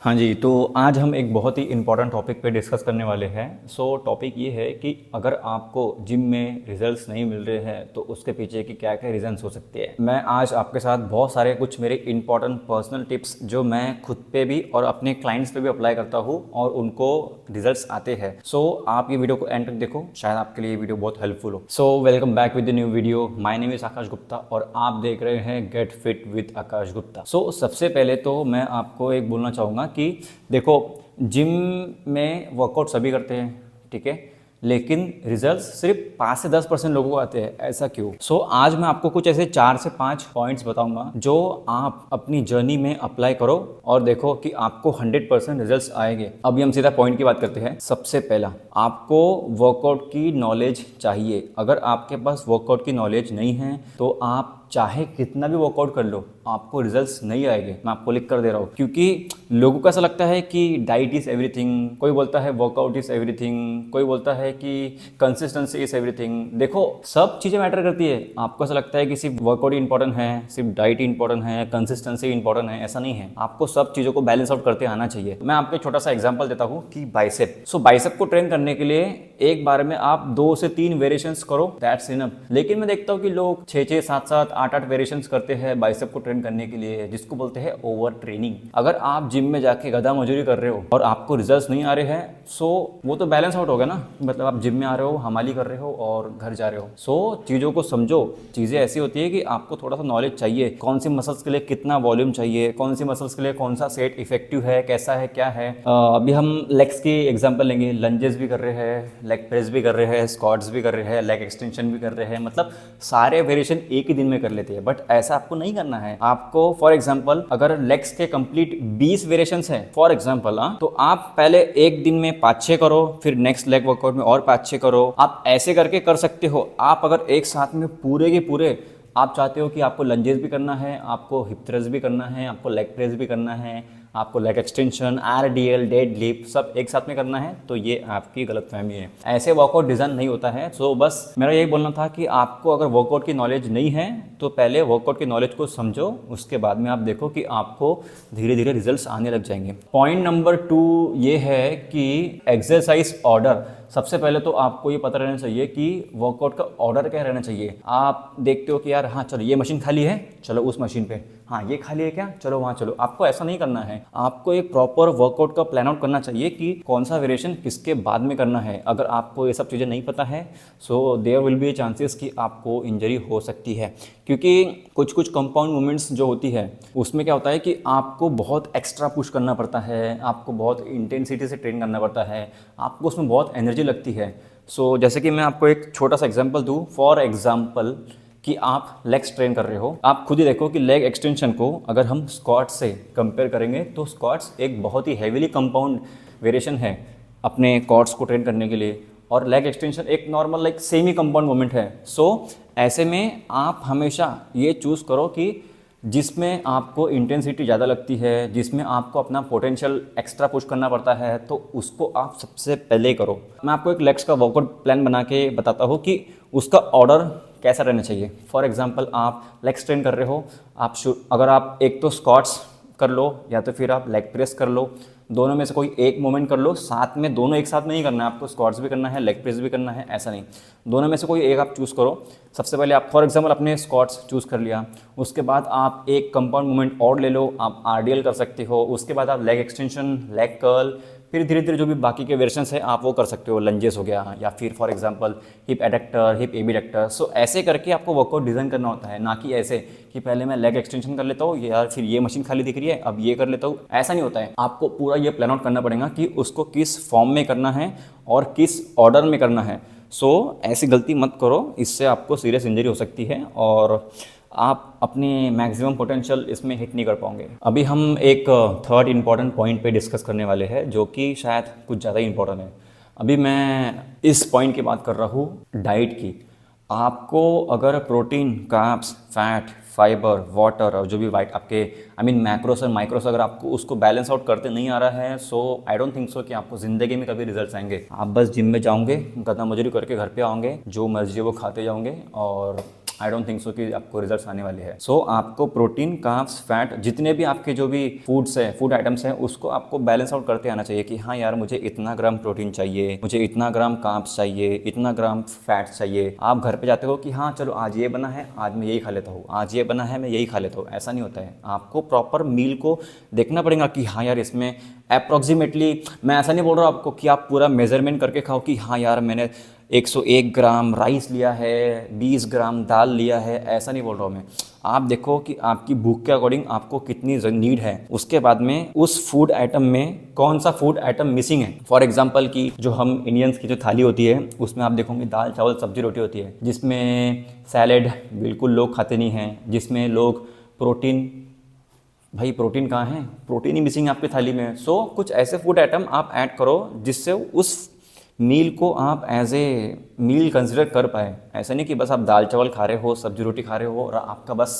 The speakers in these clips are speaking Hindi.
हाँ जी, तो आज हम एक बहुत ही इम्पोर्टेंट टॉपिक पे डिस्कस करने वाले हैं। टॉपिक ये है कि अगर आपको जिम में रिजल्ट्स नहीं मिल रहे हैं तो उसके पीछे की क्या क्या रीजंस हो सकते हैं। मैं आज आपके साथ बहुत सारे कुछ मेरे इंपॉर्टेंट पर्सनल टिप्स जो मैं खुद पे भी और अपने क्लाइंट्स पे भी अप्लाई करता हूँ और उनको रिजल्ट्स आते हैं। आप ये वीडियो को एंड तक देखो, शायद आपके लिए ये वीडियो बहुत हेल्पफुल हो। Welcome back with the new video. My name is Akash Gupta और आप देख रहे हैं get fit with Akash Gupta. सबसे पहले तो मैं आपको एक बोलना चाहूँगा कि देखो, जिम में वर्कआउट सभी करते हैं, ठीक है, लेकिन रिजल्ट्स सिर्फ 5 से 10% लोगों को आते हैं। ऐसा क्यों? आज मैं आपको कुछ ऐसे 4 से 5 पॉइंट्स बताऊंगा जो आप अपनी जर्नी में अप्लाई करो और देखो कि आपको 100% रिजल्ट्स आएंगे। अभी हम सीधा पॉइंट की बात करते हैं। सबसे पहला, आपको वर्कआउट की नॉलेज चाहिए। अगर आपके पास वर्कआउट की नॉलेज नहीं है तो आप चाहे कितना भी वर्कआउट कर लो, आपको रिजल्ट्स नहीं आएंगे। मैं आपको लिख कर दे रहा हूँ, क्योंकि लोगों को ऐसा लगता है कि डाइट इज़ एवरीथिंग, कोई बोलता है वर्कआउट इज़ एवरीथिंग, कोई बोलता है कि कंसिस्टेंसी इज़ एवरीथिंग। देखो, सब चीज़ें मैटर करती है। आपको ऐसा लगता है कि सिर्फ वर्कआउट ही इंपॉर्टेंट है, सिर्फ डाइट ही इंपॉर्टेंट है, कंसिस्टेंसी इंपॉर्टेंट है, ऐसा नहीं है। आपको सब चीज़ों को बैलेंस आउट करते आना चाहिए। मैं आपको एक छोटा सा एग्जाम्पल देता हूँ कि बाइसेप। बाइसेप को ट्रेन करने के लिए एक बार में आप 2 से 3 वेरिएशंस करो, दैट्स इनफ। लेकिन मैं देखता हूँ कि लोग 6-6, 7-7, 8-8 वेरिएशंस करते हैं बाइसेप को ट्रेन करने के लिए, जिसको बोलते हैं ओवर ट्रेनिंग। अगर आप जिम में जाके गधा मजूरी कर रहे हो और आपको रिजल्ट्स नहीं आ रहे हैं, वो तो बैलेंस आउट हो गया ना। मतलब आप जिम में आ रहे हो, हमाली कर रहे हो और घर जा रहे हो। चीज़ों को समझो। चीज़ें ऐसी होती है कि आपको थोड़ा सा नॉलेज चाहिए, कौन सी मसल्स के लिए कितना वॉल्यूम चाहिए, कौन सी मसल्स के लिए कौन सा सेट इफेक्टिव है, कैसा है, क्या है। अभी हम लेग्स की एग्जाम्पल लेंगे। लंजेस भी कर रहे हैं, लेग प्रेस भी कर रहे हैं, स्क्वाट्स भी कर रहे हैं, लेग एक्सटेंशन भी कर रहे हैं, मतलब सारे वेरिएशन एक ही दिन में कर लेते हैं। बट ऐसा आपको नहीं करना है। आपको फॉर एग्जांपल अगर लेग्स के कंप्लीट 20 वेरिएशंस हैं फॉर एग्जांपल, तो आप पहले एक दिन में 5-6 करो, फिर नेक्स्ट लेग वर्कआउट में और 5-6 करो। आप ऐसे करके कर सकते हो। आप अगर एक साथ में पूरे के पूरे आप चाहते हो कि आपको लंजेस भी करना है, आपको हिप थ्रस्ट भी करना है, आपको लेग प्रेस भी करना है, आपको leg extension, RDL, dead lift सब एक साथ में करना है, तो ये आपकी गलतफहमी है। ऐसे वर्कआउट डिज़ाइन नहीं होता है। बस मेरा यही बोलना था कि आपको अगर वर्कआउट की नॉलेज नहीं है तो पहले वर्कआउट की नॉलेज को समझो, उसके बाद में आप देखो कि आपको धीरे धीरे रिजल्ट्स आने लग जाएंगे। पॉइंट नंबर 2 ये है कि एक्सरसाइज ऑर्डर। सबसे पहले तो आपको ये पता रहना चाहिए कि वर्कआउट का ऑर्डर क्या रहना चाहिए। आप देखते हो कि यार हाँ चलो ये मशीन खाली है, चलो उस मशीन पे, हाँ ये खाली है क्या, चलो वहाँ चलो। आपको ऐसा नहीं करना है। आपको एक प्रॉपर वर्कआउट का प्लान आउट करना चाहिए कि कौन सा वेरिएशन किसके बाद में करना है। अगर आपको ये सब चीज़ें नहीं पता है देयर विल बी चांसेस कि आपको इंजरी हो सकती है, क्योंकि कुछ कुछ कंपाउंड मूवमेंट्स जो होती है उसमें क्या होता है कि आपको बहुत एक्स्ट्रा पुश करना पड़ता है, आपको बहुत इंटेंसिटी से ट्रेन करना पड़ता है, आपको उसमें बहुत एनर्जी लगती है। जैसे कि मैं आपको एक छोटा सा एग्जांपल दूं, फॉर एग्जांपल कि आप लेग्स ट्रेन कर रहे हो। आप खुद ही देखो कि लेग एक्सटेंशन को अगर हम स्क्वाट्स से कंपेयर करेंगे तो स्क्वाट्स एक बहुत ही हेवीली कंपाउंड वेरिएशन है अपने क्वाड्स को ट्रेन करने के लिए, और लेग एक्सटेंशन एक normal like semi compound movement है। ऐसे में आप हमेशा ये चूज़ करो कि जिसमें आपको इंटेंसिटी ज़्यादा लगती है, जिसमें आपको अपना पोटेंशियल एक्स्ट्रा पुश करना पड़ता है, तो उसको आप सबसे पहले करो। मैं आपको एक लेग्स का वर्कआउट प्लान बना के बताता हूँ कि उसका ऑर्डर कैसा रहना चाहिए। फॉर एग्जांपल आप लेग्स ट्रेन कर रहे हो, अगर आप एक तो स्क्वाट्स कर लो या तो फिर आप लेग प्रेस कर लो, दोनों में से कोई एक मूवमेंट कर लो। साथ में दोनों एक साथ नहीं करना है, आपको स्क्वाट्स भी करना है, लेग प्रेस भी करना है, ऐसा नहीं। दोनों में से कोई एक आप चूज़ करो। सबसे पहले आप फॉर एग्जांपल अपने स्क्वाट्स चूज़ कर लिया, उसके बाद आप एक कंपाउंड मूवमेंट और ले लो, आप RDL कर सकते हो। उसके बाद आप लेग एक्सटेंशन, लेग कर्ल, फिर धीरे धीरे जो भी बाकी के वेरिएशंस हैं आप वो कर सकते हो। लंजेस हो गया या फिर for example hip adductor, hip abductor. ऐसे करके आपको वर्कआउट डिज़ाइन करना होता है, ना कि ऐसे कि पहले मैं लेग एक्सटेंशन कर लेता हूँ यार, फिर ये मशीन खाली दिख रही है अब ये कर लेता हूँ। ऐसा नहीं होता है। आपको पूरा ये प्लान आउट करना पड़ेगा कि उसको किस फॉर्म में करना है और किस ऑर्डर में करना है। ऐसी गलती मत करो, इससे आपको सीरियस इंजरी हो सकती है और आप अपनी मैक्सिमम पोटेंशियल इसमें हिट नहीं कर पाओगे। अभी हम एक थर्ड इम्पॉर्टेंट पॉइंट पे डिस्कस करने वाले हैं, जो कि शायद कुछ ज़्यादा इंपॉर्टेंट है। अभी मैं इस पॉइंट की बात कर रहा हूँ डाइट की। आपको अगर protein, carbs, fat, fibre, water और जो भी वाइट आपके मैक्रोस और माइक्रोस अगर आपको उसको बैलेंस आउट करते नहीं आ रहा है, आई डोंट थिंक सो कि आपको ज़िंदगी में कभी रिजल्ट्स आएंगे। आप बस जिम में जाओगे, गधा मजूरी करके घर पे आओगे, जो मर्जी वो खाते जाओगे और आई डोंट थिंक सो कि आपको रिजल्ट्स आने वाले हैं। सो आपको प्रोटीन, कार्ब्स, फैट, जितने भी आपके जो भी फूड्स है, फूड आइटम्स हैं, उसको आपको बैलेंस आउट करते आना चाहिए कि हाँ यार मुझे इतना ग्राम प्रोटीन चाहिए, मुझे इतना ग्राम कार्ब्स चाहिए, इतना ग्राम फैट चाहिए। आप घर पे जाते हो कि हाँ चलो आज ये बना है, आज मैं यही खा लेता हूँ, आज ये बना है मैं यही खा लेता हूँ, ऐसा नहीं होता है। आपको प्रॉपर मील को देखना पड़ेगा कि हाँ यार इसमें अप्रॉक्सीमेटली, मैं ऐसा नहीं बोल रहा हूँ आपको कि आप पूरा मेजरमेंट करके खाओ कि हाँ यार मैंने 101 ग्राम राइस लिया है, 20 ग्राम दाल लिया है, ऐसा नहीं बोल रहा हूँ मैं। आप देखो कि आपकी भूख के अकॉर्डिंग आपको कितनी नीड है, उसके बाद में उस फूड आइटम में कौन सा फूड आइटम मिसिंग है। फॉर एग्जांपल कि जो हम इंडियंस की जो थाली होती है उसमें आप देखोगे दाल चावल सब्जी रोटी होती है, जिसमें सैलेड बिल्कुल लोग खाते नहीं हैं, जिसमें लोग प्रोटीन, भाई प्रोटीन कहाँ है, प्रोटीन ही मिसिंग है आपकी थाली में। सो कुछ ऐसे फूड आइटम आप ऐड करो जिससे उस मील को आप एज ए मील कंसिडर कर पाए। ऐसा नहीं कि बस आप दाल चावल खा रहे हो, सब्जी रोटी खा रहे हो और आपका बस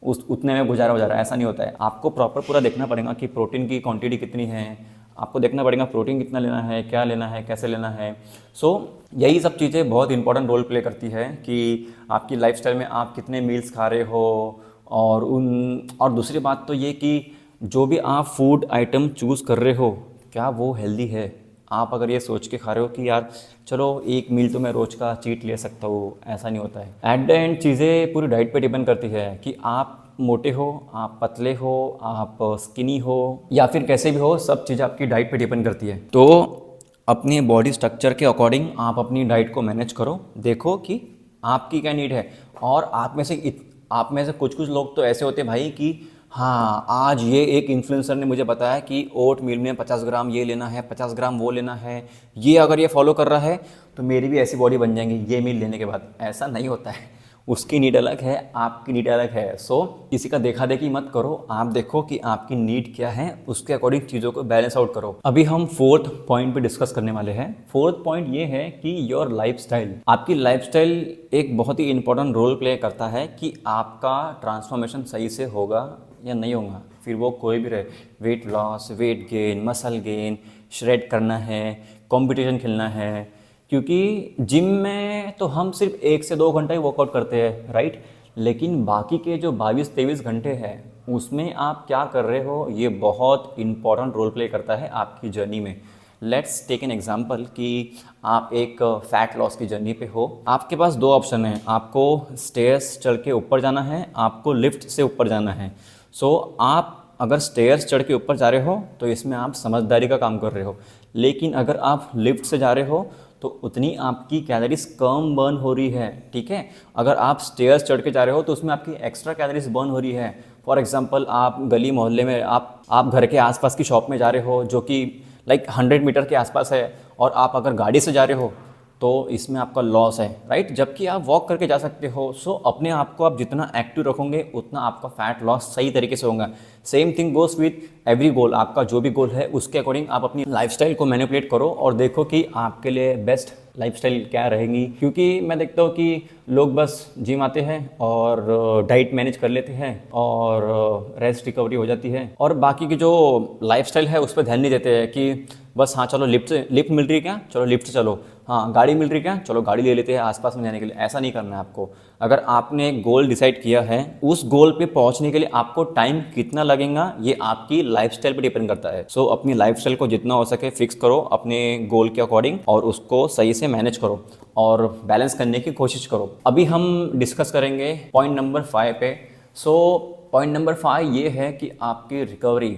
उस उतने में गुजारा हो जा रहा है, ऐसा नहीं होता है। आपको प्रॉपर पूरा देखना पड़ेगा कि प्रोटीन की क्वांटिटी कितनी है, आपको देखना पड़ेगा प्रोटीन कितना लेना है, क्या लेना है, कैसे लेना है। सो यही सब चीज़ें बहुत इंपॉर्टेंट रोल प्ले करती है कि आपकी लाइफस्टाइल में आप कितने मील्स खा रहे हो। और दूसरी बात तो ये कि जो भी आप फूड आइटम चूज़ कर रहे हो क्या वो हेल्दी है। आप अगर ये सोच के खा रहे हो कि यार चलो एक मील तो मैं रोज़ का चीट ले सकता हूँ, ऐसा नहीं होता है। एट द एंड चीज़ें पूरी डाइट पे डिपेंड करती है कि आप मोटे हो, आप पतले हो, आप स्किनी हो या फिर कैसे भी हो, सब चीज़ आपकी डाइट पे डिपेंड करती है। तो अपनी बॉडी स्ट्रक्चर के अकॉर्डिंग आप अपनी डाइट को मैनेज करो, देखो कि आपकी क्या नीड है। और आप में से कुछ लोग तो ऐसे होते हैं भाई कि हाँ आज ये एक इन्फ्लुएंसर ने मुझे बताया कि ओट मील में 50 ग्राम ये लेना है, 50 ग्राम वो लेना है, ये अगर ये फॉलो कर रहा है तो मेरी भी ऐसी बॉडी बन जाएंगी ये मील लेने के बाद। ऐसा नहीं होता है, उसकी नीड अलग है, आपकी नीड अलग है। सो किसी का देखा देखी मत करो, आप देखो कि आपकी नीड क्या है, उसके अकॉर्डिंग चीज़ों को बैलेंस आउट करो। अभी हम फोर्थ पॉइंट पे डिस्कस करने वाले हैं। फोर्थ पॉइंट ये है कि योर लाइफस्टाइल, आपकी लाइफस्टाइल एक बहुत ही इंपॉर्टेंट रोल प्ले करता है कि आपका ट्रांसफॉर्मेशन सही से होगा या नहीं होगा। फिर वो कोई भी रहे, weight loss, weight gain, muscle gain, shred करना है, कंपटीशन खेलना है। क्योंकि जिम में तो हम सिर्फ 1 से 2 घंटा ही वर्कआउट करते हैं, राइट। लेकिन बाकी के जो 22-23 घंटे हैं उसमें आप क्या कर रहे हो ये बहुत इंपॉर्टेंट रोल प्ले करता है आपकी जर्नी में। लेट्स टेक एन एग्जांपल कि आप एक फैट लॉस की जर्नी पे हो। आपके पास 2 ऑप्शन हैं, आपको स्टेयर्स चढ़ के ऊपर जाना है, आपको लिफ्ट से ऊपर जाना है। सो आप अगर स्टेयर्स चढ़ के ऊपर जा रहे हो तो इसमें आप समझदारी का काम कर रहे हो। लेकिन अगर आप लिफ्ट से जा रहे हो तो उतनी आपकी कैलोरीज कम बर्न हो रही है, ठीक है। अगर आप स्टेयर्स चढ़ के जा रहे हो तो उसमें आपकी एक्स्ट्रा कैलोरीज बर्न हो रही है। फॉर एग्जांपल आप गली मोहल्ले में, आप घर के आसपास की शॉप में जा रहे हो जो कि लाइक 100 मीटर के आसपास है, और आप अगर गाड़ी से जा रहे हो तो इसमें आपका लॉस है, राइट। जबकि आप वॉक करके जा सकते हो। सो अपने आप को आप जितना एक्टिव रखोगे उतना आपका फैट लॉस सही तरीके से होगा। Same thing goes with every goal. आपका जो भी गोल है उसके अकॉर्डिंग आप अपनी लाइफस्टाइल को मैनिपुलेट करो और देखो कि आपके लिए बेस्ट लाइफस्टाइल क्या रहेगी। क्योंकि मैं देखता हूँ कि लोग बस जिम आते हैं और डाइट मैनेज कर लेते हैं और रेस्ट रिकवरी हो जाती है, और बाकी की जो लाइफस्टाइल है उस पर ध्यान नहीं देते हैं कि बस हाँ चलो लिफ्ट मिल रही है क्या, चलो लिफ्ट से चलो, हाँ गाड़ी मिल रही है क्या, चलो गाड़ी ले लेते हैं आसपास में जाने के लिए। ऐसा नहीं करना है आपको। अगर आपने एक गोल डिसाइड किया है, उस गोल पे पहुंचने के लिए आपको टाइम कितना लगेगा ये आपकी लाइफस्टाइल पे डिपेंड करता है। सो अपनी लाइफस्टाइल को जितना हो सके फिक्स करो अपने गोल के अकॉर्डिंग और उसको सही से मैनेज करो और बैलेंस करने की कोशिश करो। अभी हम डिस्कस करेंगे पॉइंट नंबर 5 पे। सो पॉइंट नंबर 5 ये है कि आपकी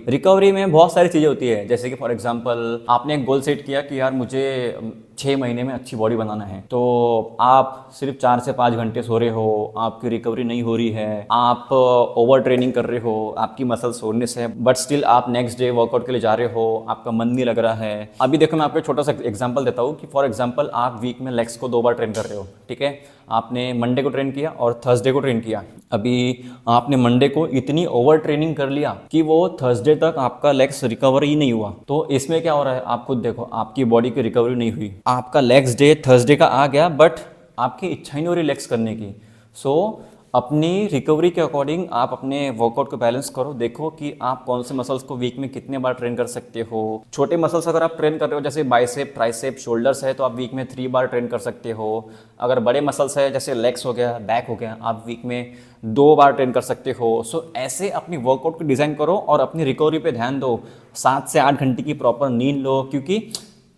रिकवरी में बहुत सारी चीज़ें होती है। जैसे कि फॉर एग्जांपल आपने एक गोल सेट किया कि यार मुझे 6 महीने में अच्छी बॉडी बनाना है, तो आप सिर्फ 4 से 5 घंटे सो रहे हो, आपकी रिकवरी नहीं हो रही है, आप ओवर ट्रेनिंग कर रहे हो, आपकी मसल सोरनेस है, बट स्टिल आप नेक्स्ट डे वर्कआउट के लिए जा रहे हो, आपका मन नहीं लग रहा है। अभी देखो मैं आपको छोटा सा एग्जाम्पल देता हूँ कि फॉर एग्जाम्पल आप वीक में लेग्स को 2 बार ट्रेन कर रहे हो, ठीक है। आपने मंडे को ट्रेन किया और थर्सडे को ट्रेन किया। अभी आपने मंडे को इतनी ओवर ट्रेनिंग कर लिया कि वो थर्सडे तक आपका लेग्स रिकवर ही नहीं हुआ। तो इसमें क्या हो रहा है आप खुद देखो, आपकी बॉडी की रिकवरी नहीं हुई, आपका लेग्स डे थर्सडे का आ गया बट आपकी इच्छा ही नहीं हो रही लेग्स करने की। सो अपनी रिकवरी के अकॉर्डिंग आप अपने वर्कआउट को बैलेंस करो, देखो कि आप कौन से मसल्स को वीक में कितने बार ट्रेन कर सकते हो। छोटे मसल्स अगर आप ट्रेन कर रहे हो जैसे बाइसेप, ट्राइसेप, शोल्डर्स है तो आप वीक में 3 बार ट्रेन कर सकते हो। अगर बड़े मसल्स है जैसे लेग्स हो गया, बैक हो गया, आप वीक में 2 बार ट्रेन कर सकते हो। सो ऐसे अपनी वर्कआउट को डिज़ाइन करो और अपनी रिकवरी पे ध्यान दो। 7 से 8 घंटे की प्रॉपर नींद लो, क्योंकि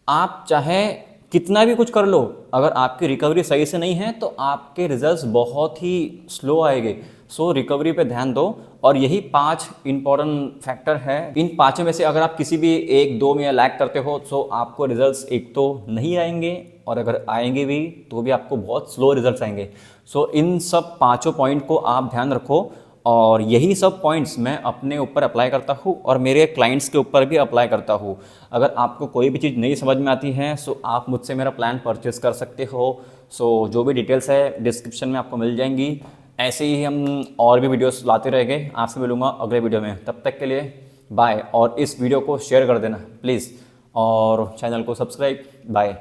आप चाहे कितना भी कुछ कर लो, अगर आपकी रिकवरी सही से नहीं है तो आपके रिजल्ट्स बहुत ही स्लो आएंगे। सो रिकवरी पे ध्यान दो और यही 5 इंपॉर्टेंट फैक्टर है। इन पाँचों में से अगर आप किसी भी 1-2 में लैग करते हो तो आपको रिजल्ट्स एक तो नहीं आएंगे और अगर आएंगे भी तो भी आपको बहुत स्लो रिजल्ट्स आएंगे। सो इन सब 5 पॉइंट को आप ध्यान रखो और यही सब पॉइंट्स मैं अपने ऊपर अप्लाई करता हूँ और मेरे क्लाइंट्स के ऊपर भी अप्लाई करता हूँ। अगर आपको कोई भी चीज़ नहीं समझ में आती है सो आप मुझसे मेरा प्लान परचेस कर सकते हो। सो जो भी डिटेल्स है डिस्क्रिप्शन में आपको मिल जाएंगी। ऐसे ही हम और भी वीडियोस लाते रहेंगे। आपसे मिलूंगा अगले वीडियो में, तब तक के लिए बाय। और इस वीडियो को शेयर कर देना प्लीज़ और चैनल को सब्सक्राइब। बाय।